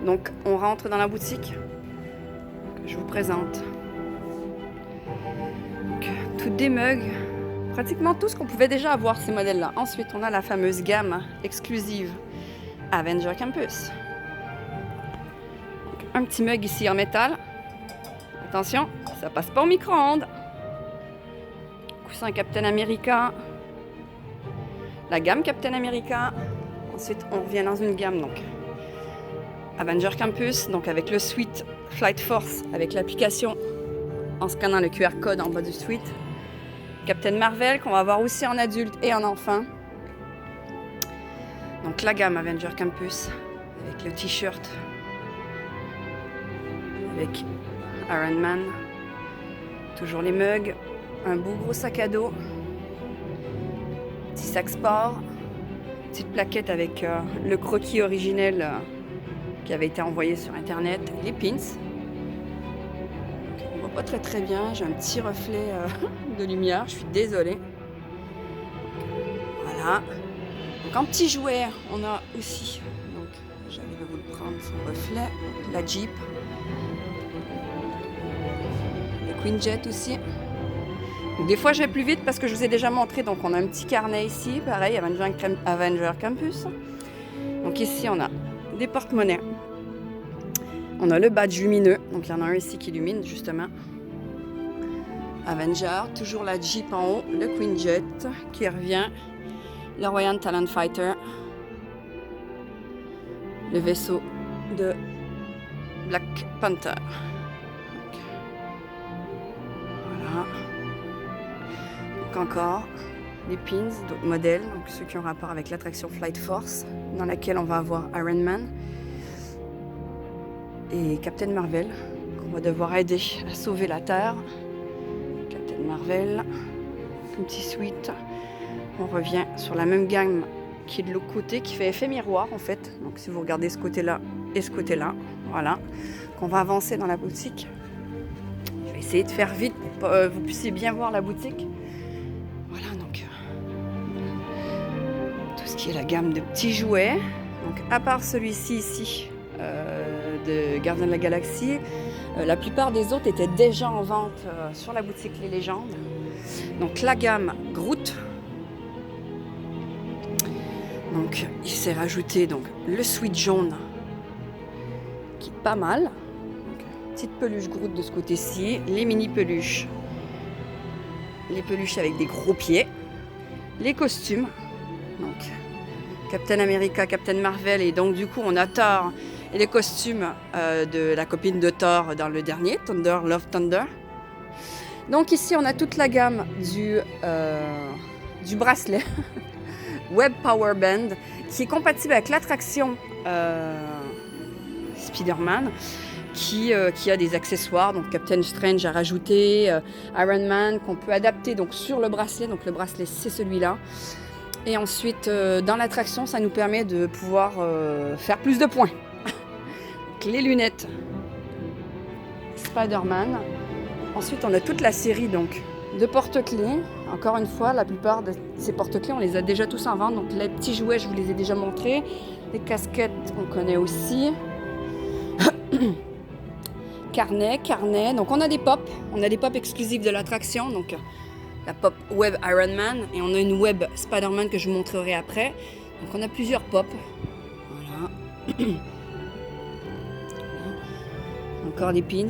Donc on rentre dans la boutique que je vous présente. Donc, toutes des mugs, pratiquement tout ce qu'on pouvait déjà avoir ces modèles-là. Ensuite on a la fameuse gamme exclusive Avenger Campus. Donc, un petit mug ici en métal. Attention, ça passe pas au micro-ondes. Coussin Captain America. La gamme Captain America. Ensuite, on revient dans une gamme donc Avenger Campus, donc avec le suite Flight Force, avec l'application en scannant le QR code en bas du suite. Captain Marvel, qu'on va avoir aussi en adulte et en enfant. Donc la gamme Avenger Campus, avec le t-shirt, avec Iron Man, toujours les mugs, un beau gros sac à dos, petit sac sport, petite plaquette avec le croquis originel qui avait été envoyé sur internet, les pins. On voit pas très bien, j'ai un petit reflet de lumière, je suis désolée. Voilà. Donc en petit jouet, on a aussi, donc j'arrive à vous le prendre, son reflet, la Jeep, le Quinjet aussi. Donc, des fois je vais plus vite parce que je vous ai déjà montré, donc on a un petit carnet ici, pareil, Avenger Campus. Donc ici on a des porte-monnaies. On a le badge lumineux, donc il y en a un ici qui illumine justement. Avenger, toujours la Jeep en haut, le Quinjet qui revient, le Royal Talon Fighter, le vaisseau de Black Panther. Donc, voilà. Donc encore des pins, d'autres modèles, donc ceux qui ont rapport avec l'attraction Flight Force, dans laquelle on va avoir Iron Man et Captain Marvel, qu'on va devoir aider à sauver la Terre. Captain Marvel, un petit suite. On revient sur la même gamme qui est de l'autre côté, qui fait effet miroir en fait. Donc si vous regardez ce côté-là et ce côté-là, voilà, qu'on va avancer dans la boutique. Je vais essayer de faire vite pour que vous puissiez bien voir la boutique. Voilà, donc tout ce qui est la gamme de petits jouets. Donc à part celui-ci ici, de Gardiens de la Galaxie, la plupart des autres étaient déjà en vente sur la boutique Les Légendes. Donc la gamme Groot. Donc il s'est rajouté donc le sweat jaune qui est pas mal. Donc, petite peluche Groot de ce côté-ci, les mini peluches, les peluches avec des gros pieds, les costumes. Donc Captain America, Captain Marvel et donc du coup on a Thor et les costumes de la copine de Thor dans le dernier, Thunder, Love Thunder. Donc ici on a toute la gamme du bracelet Web Power Band qui est compatible avec l'attraction Spider-Man qui a des accessoires, donc Captain Strange a rajouté, Iron Man qu'on peut adapter donc sur le bracelet, donc le bracelet c'est celui-là. Et ensuite dans l'attraction ça nous permet de pouvoir faire plus de points. Les lunettes Spider-Man. Ensuite, on a toute la série donc de porte-clés. Encore une fois, la plupart de ces porte-clés, on les a déjà tous en vente. Donc les petits jouets, je vous les ai déjà montrés. Les casquettes, on connaît aussi. Carnet. Donc on a des pop. On a des pop exclusives de l'attraction. Donc la pop Web Iron Man et on a une Web Spider-Man que je vous montrerai après. Donc on a plusieurs pop. Voilà. Encore des pins.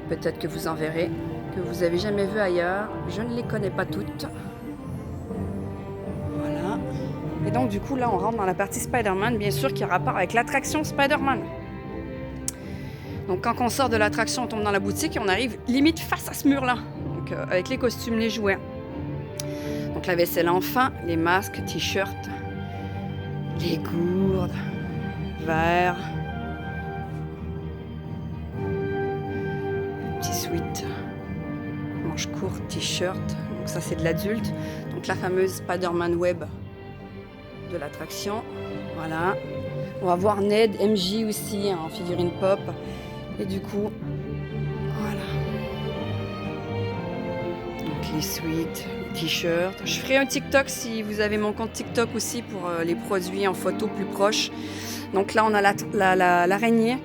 Peut-être que vous en verrez, que vous n'avez jamais vu ailleurs. Je ne les connais pas toutes. Voilà. Et donc du coup là on rentre dans la partie Spider-Man, bien sûr qui a rapport avec l'attraction Spider-Man. Donc quand on sort de l'attraction, on tombe dans la boutique et on arrive limite face à ce mur-là. Donc avec les costumes, les jouets. Donc la vaisselle enfant, les masques, t-shirts, les gourdes, verres. Sweat, manches courtes, t-shirt, donc ça c'est de l'adulte. Donc la fameuse Spider-Man Web de l'attraction, voilà. On va voir Ned, MJ aussi en figurine pop. Et du coup, voilà. Donc les suites, les t-shirt. Je ferai un TikTok si vous avez mon compte TikTok aussi pour les produits en photo plus proches. Donc là, on a l'araignée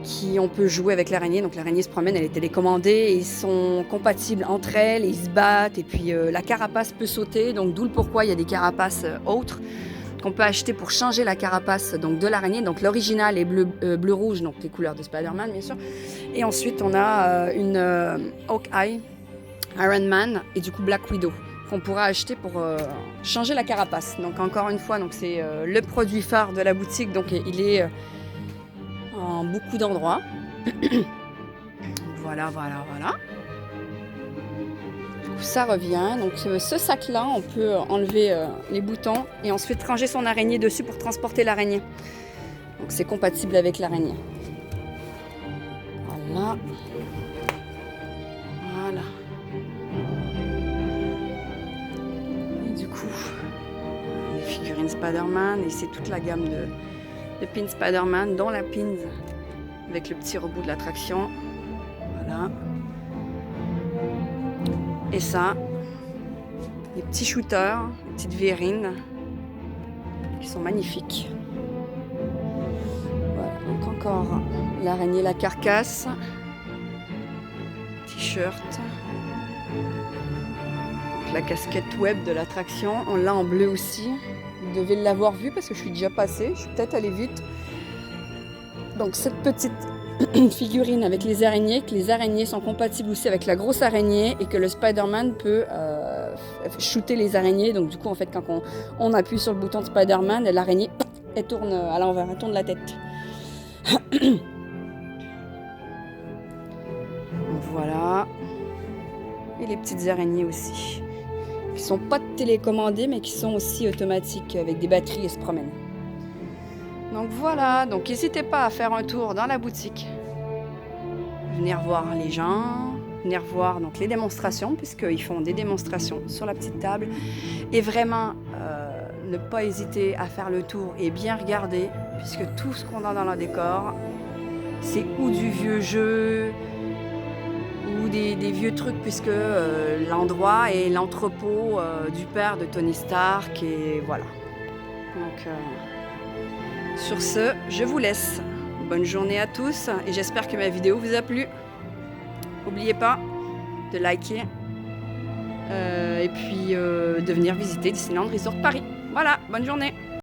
qui on peut jouer avec l'araignée. Donc l'araignée se promène, elle est télécommandée et ils sont compatibles entre elles, et ils se battent et puis la carapace peut sauter. Donc d'où le pourquoi il y a des carapaces autres qu'on peut acheter pour changer la carapace donc de l'araignée. Donc l'original est bleu-rouge, donc les couleurs de Spider-Man bien sûr. Et ensuite on a une Hawkeye, Iron Man et du coup Black Widow qu'on pourra acheter pour changer la carapace. Donc encore une fois, donc c'est le produit phare de la boutique. Donc il est en beaucoup d'endroits. Voilà. Ça revient. Donc ce sac-là, on peut enlever les boutons et ensuite ranger son araignée dessus pour transporter l'araignée. Donc c'est compatible avec l'araignée. Voilà. Et du coup, les figurines Spider-Man et c'est toute la gamme de pins Spider-Man, dont la pins avec le petit robot de l'attraction. Voilà. Et ça, les petits shooters, les petites verrines qui sont magnifiques. Voilà, donc encore l'araignée, la carcasse, t-shirt, la casquette web de l'attraction, on l'a en bleu aussi. Vous devez l'avoir vu parce que je suis déjà passée, je suis peut-être allée vite. Donc cette petite figurine avec les araignées, que les araignées sont compatibles aussi avec la grosse araignée et que le Spider-Man peut shooter les araignées. Donc du coup en fait quand on appuie sur le bouton de Spider-Man, l'araignée elle tourne à l'envers, elle tourne la tête. Voilà. Et les petites araignées aussi, qui sont pas télécommandées mais qui sont aussi automatiques avec des batteries et se promènent. Donc voilà, donc n'hésitez pas à faire un tour dans la boutique, venir voir les gens, venir voir donc les démonstrations, puisqu'ils font des démonstrations sur la petite table, et vraiment ne pas hésiter à faire le tour et bien regarder, puisque tout ce qu'on a dans le décor, c'est ou du vieux jeu, ou des vieux trucs, puisque l'endroit est l'entrepôt du père de Tony Stark, et voilà. Donc sur ce, je vous laisse. Bonne journée à tous et j'espère que ma vidéo vous a plu. N'oubliez pas de liker et puis de venir visiter Disneyland Resort Paris. Voilà, bonne journée.